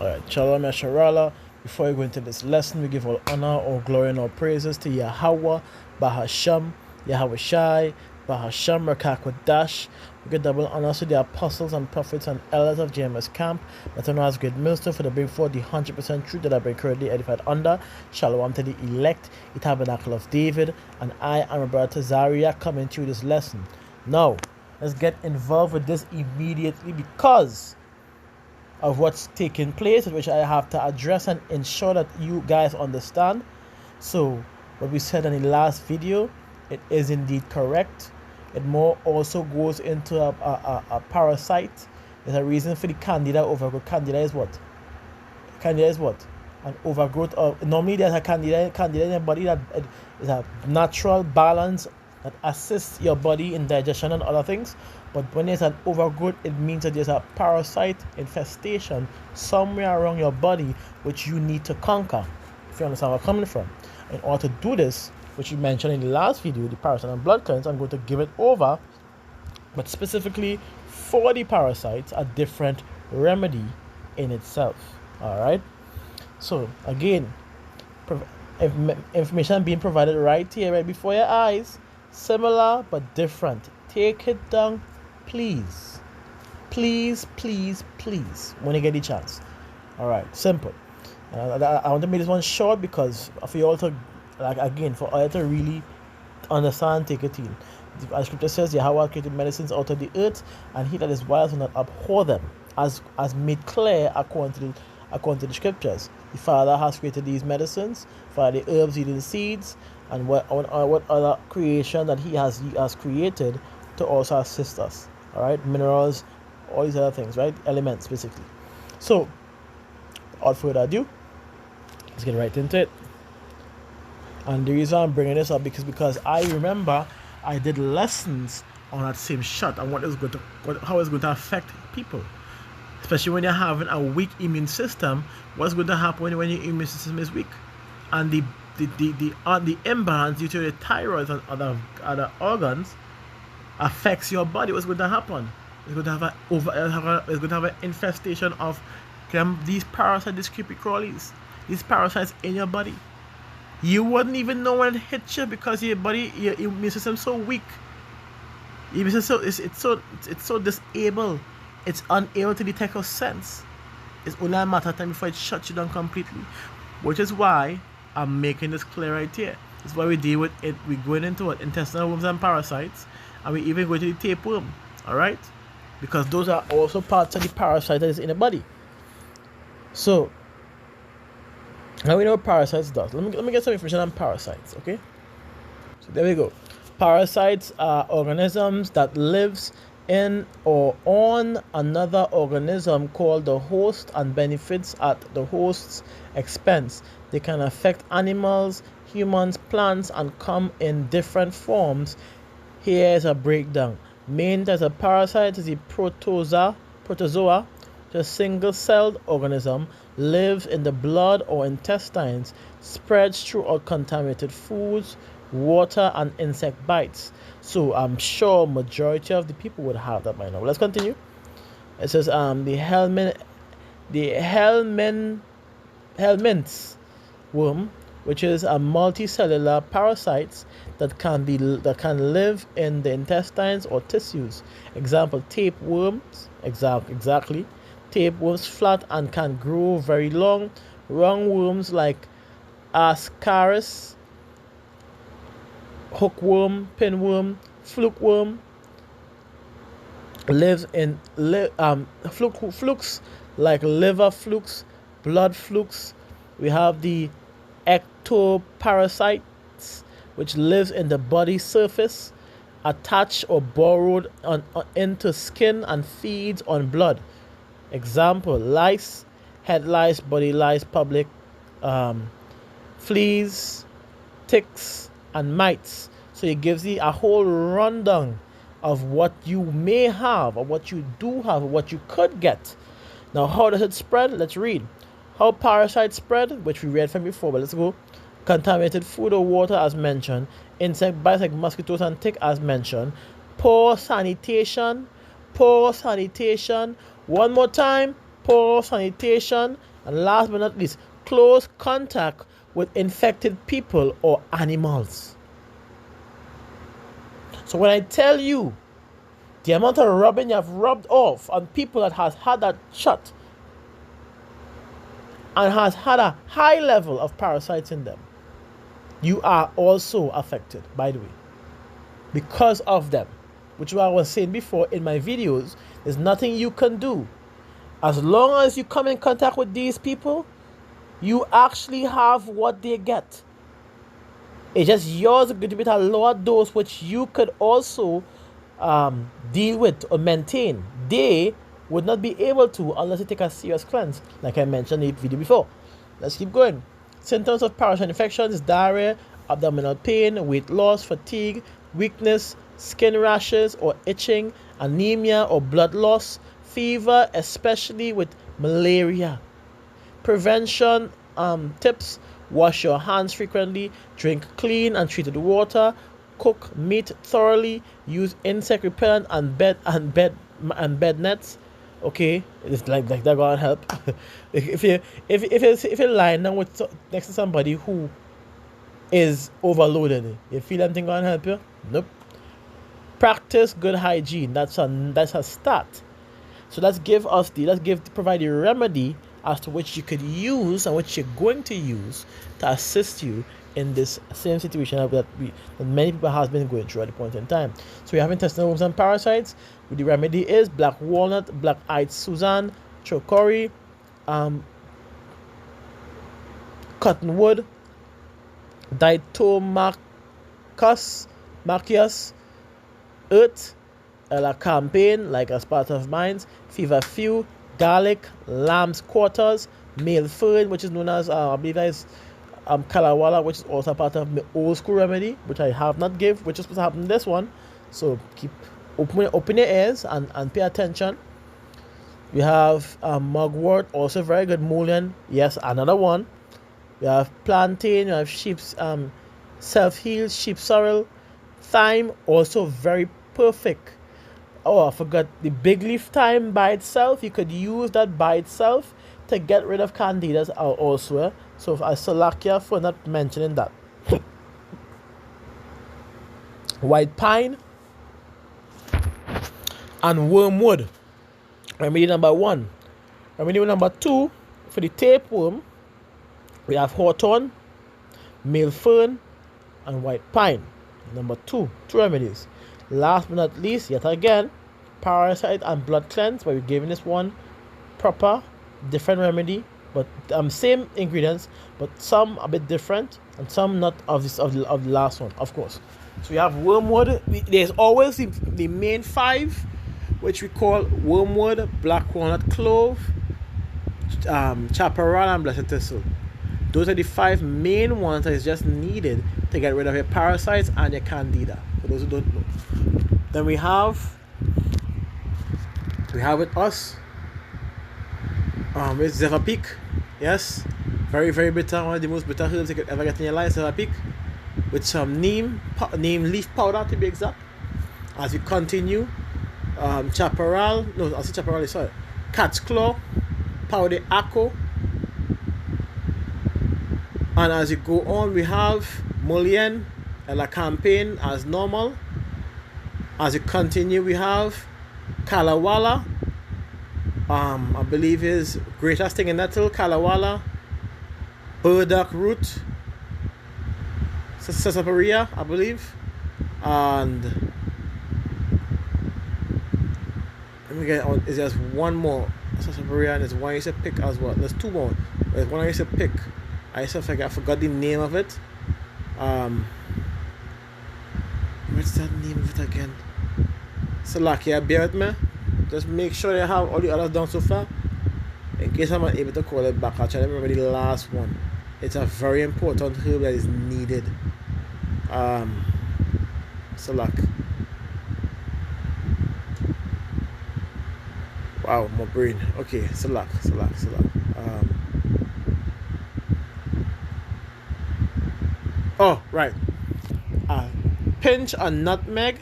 Alright, Shalom Yasharala. Before we go into this lesson, we give all honor, all glory, and all praises to Yahweh, Bahasham, Yahweh Shai, Bahasham, Rakakwadash. We give double honors to the apostles and prophets and elders of JMS Camp, that are known as great minister for the bring forth the 100% truth that I been currently edified under. Shalom to the elect, the tabernacle of David, and I am my brother Tazaria coming to this lesson. Now, let's get involved with this immediately because of what's taking place, which I have to address and ensure that you guys understand. So what we said in the last video, it is indeed correct. It more also goes into a parasite. There's a reason for the candida overgrowth. Candida is what? Candida is what? An overgrowth of, normally there's a candida in your body that is a natural balance that assists your body in digestion and other things. But when there's an overgrowth, it means that there's a parasite infestation somewhere around your body which you need to conquer, if you understand where I'm coming from. In order to do this, which you mentioned in the last video, the parasite and blood cleanse, I'm going to give it over, but specifically for the parasites, a different remedy in itself. Alright, so again, information being provided right here, right before your eyes, similar but different. Take it down, please, please, please, please, when you get the chance. Alright, simple. I want to make this one short because for you all to, like, again, for all to really understand, take it in. The scripture says Yahweh created medicines out of the earth, and he that is wise will not abhor them, as made clear according to the scriptures. The Father has created these medicines, for the herbs eating seeds, and what other creation that he has created to also assist us. Alright, minerals, all these other things, right? Elements, basically. So, without further ado, let's get right into it. And the reason I'm bringing this up because I remember I did lessons on that same shot and how it's going to affect people, especially when you're having a weak immune system. What's going to happen when your immune system is weak, and the imbalance due to the thyroid and other organs affects your body. What's going to happen? It's going to have an infestation of these parasites, these creepy crawlies, these parasites in your body. You wouldn't even know when it hits you because your immune system is so weak. Your immune system it's so disabled. It's unable to detect your sense. It's only a matter of time before it shuts you down completely. Which is why I'm making this clear right here. This is why we deal with it. We're going into what? Intestinal worms and parasites. And we even go to the tapeworm. Alright? Because those are also parts of the parasite that is in the body. So, now we know what parasites does. Let me get some information on parasites, okay? So there we go. Parasites are organisms that lives in or on another organism called the host and benefits at the host's expense. They can affect animals, humans, plants, and come in different forms. Here is a breakdown. Main as a parasite is the protozoa, a single-celled organism, lives in the blood or intestines, spreads throughout contaminated foods, water, and insect bites. So I'm sure majority of the people would have that by now. Let's continue. It says the helminths worm, which is a multicellular parasite that can live in the intestines or tissues. Example: tapeworms. Exactly. Tapeworms flat and can grow very long. Roundworms like Ascaris, hookworm, pinworm, flukeworm lives in flukes like liver flukes, blood flukes. We have the ectoparasites, which lives in the body surface, attached or burrowed into skin and feeds on blood. Example: lice, head lice, body lice, public fleas, ticks, and mites. So it gives you a whole rundown of what you may have, or what you do have, or what you could get. Now, how does it spread? Let's read. How parasites spread, which we read from before, but let's go. Contaminated food or water, as mentioned. Insect bites like mosquitoes and tick, as mentioned. Poor sanitation. One more time. poor sanitation, and last but not least, close contact with infected people or animals. So when I tell you the amount of rubbing you have rubbed off on people that has had that shot and has had a high level of parasites in them, you are also affected, by the way, because of them. Which is what I was saying before in my videos. There's nothing you can do. As long as you come in contact with these people, you actually have what they get. It's just yours going to be a lower dose, which you could also deal with or maintain. They would not be able to unless you take a serious cleanse, like I mentioned in the video before. Let's keep going. Symptoms of parasite infections is diarrhea, abdominal pain, weight loss, fatigue, weakness, skin rashes or itching, anemia or blood loss, fever, especially with malaria. Prevention tips: wash your hands frequently, drink clean and treated water, cook meat thoroughly, use insect repellent and bed nets. Okay, it's like that gonna help. if you're lying down with next to somebody who is overloaded, you feel anything gonna help you? Nope. Practice good hygiene. That's a start. So provide a remedy as to which you could use and which you're going to use to assist you in this same situation that many people have been going through at the point in time. So we have intestinal worms and parasites. The remedy is black walnut, black-eyed Susan, chocory, cottonwood, ditomachus, earth, a campaign like as part of mines, feverfew, garlic, lamb's quarters, male fern, which is known as I believe that is kalawala, which is also part of the old school remedy, which I have not give, which is supposed to happen in this one. So keep open your ears and pay attention. We have mugwort, also very good. Mullein, yes, another one. We have plantain. We have sheep's self-heal, sheep sorrel, thyme, also very perfect. Oh, I forgot the big leaf thyme by itself. You could use that by itself to get rid of candidas also. So I salakia for not mentioning that. White pine and wormwood. Remedy number 1. Remedy number 2, for the tapeworm, we have hawthorn, male fern, and white pine. Number 2 remedies. Last but not least, yet again, parasite and blood cleanse, but we're giving this one proper, different remedy, but same ingredients, but some a bit different, and some not of the last one, of course. So we have wormwood. There's always the main 5, which we call wormwood, black walnut, clove, chaparral, and blessed thistle. Those are the 5 main ones that is just needed to get rid of your parasites and your candida, for those who don't know. Then we have with us it's Zephyr. Yes, very very bitter, one of the most bitter herbs you could ever get in your life. Zephyr with some neem leaf powder to be exact. As you continue, chaparral, no, I say chaparral, sorry, cat's claw, powder acco. And as you go on, we have mullein, la campaign as normal. As you continue, we have kalawala, I believe is greatest thing in nettle, kalawala, burdock root, sarsaparilla, I believe, and let me get on. Is there's one more sarsaparilla, and there's one I used to pick as well. There's 2 more. There's one I used to pick. I forgot the name of it. What's that name of it again? Salakia, bear with me. Just make sure you have all the others down so far. In case I'm not able to call it back, I'll try to remember the last one. It's a very important herb that is needed. Salak. Wow, my brain. Okay, salak. Oh, right. A pinch of nutmeg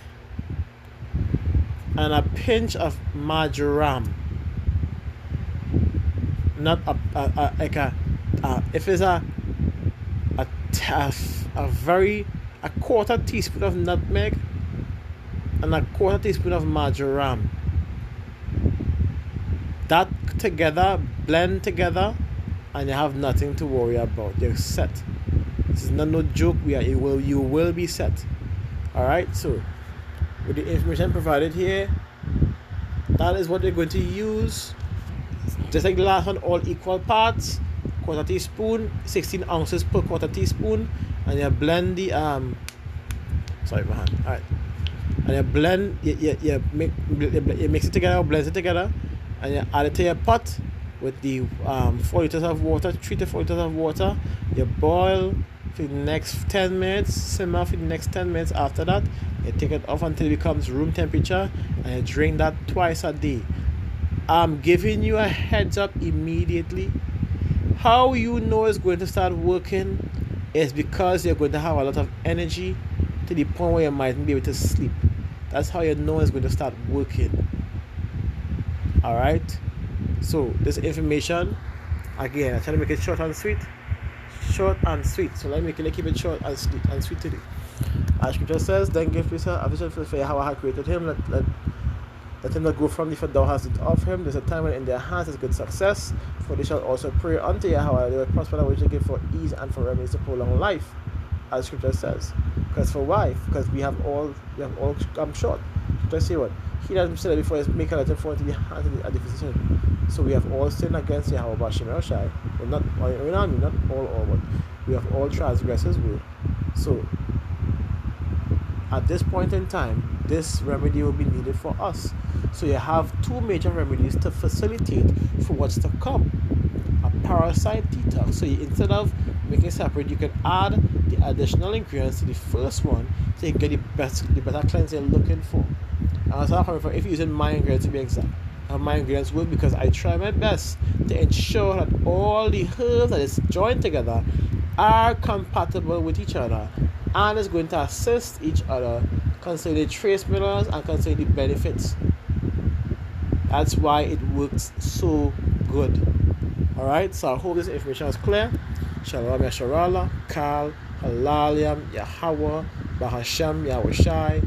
and a pinch of marjoram. not like if it's a quarter teaspoon of nutmeg and a quarter teaspoon of marjoram. That together, blend together, and you have nothing to worry about. You're set. This is not no joke. You will be set. Alright, so with the information provided here, that is what you're going to use. Just like the last one, all equal parts, quarter teaspoon, 16 ounces per quarter teaspoon, and you blend the sorry my hand. Alright. And you blend you mix it together, blend it together, and you add it to your pot with the 4 liters of water, 3 to 4 liters of water. You boil for the next 10 minutes, simmer for the next 10 minutes. After that, you take it off until it becomes room temperature, and you drink that twice a day. I'm giving you a heads up immediately. How you know it's going to start working is because you're going to have a lot of energy to the point where you mightn't be able to sleep. That's how you know it's going to start working. Alright? So this information, again, I try to make it short and sweet. Short and sweet. So let me keep it short and sweet today. As scripture says, then give peace a vision for how I had created him. Let him not go from thee, for thou hast it of him. There's a time when in their hands is good success. For they shall also pray unto Yahweh. They will prosper that which they give for ease and for remedies to prolong life, as scripture says. Because for why? Because we have all come short. Just say what? He that said before is make a letter for into the hands of the physician. So we have all sinned against Yahweh Bashim Shai. Well, not all, but we have all transgressed his will. So at this point in time, this remedy will be needed for us. So you have two major remedies to facilitate for what's to come. A parasite detox. So instead of making separate, you can add the additional ingredients to the first one so you can get the better cleanse you're looking for. And so however, if you're using my ingredients to be exact, and my ingredients work because I try my best to ensure that all the herbs that is joined together are compatible with each other and is going to assist each other concerning the trace minerals and concerning the benefits. That's why it works so good. Alright, so I hope this information is clear. Shalom Yasharallah, Kal, Halaliam, Yahweh, Bahasham, Yahushai,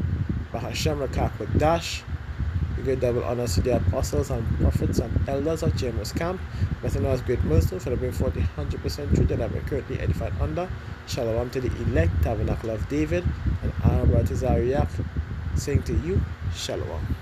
Bahasham Rakak Dash. We give double honors to the apostles and prophets and elders of James Camp. Nothing else great mercy for the bring forth the 100% truth that I've been currently edified under. Shalom to the elect, Tabernacle of David, and Arba to Zariak. Saying to you, Shalom.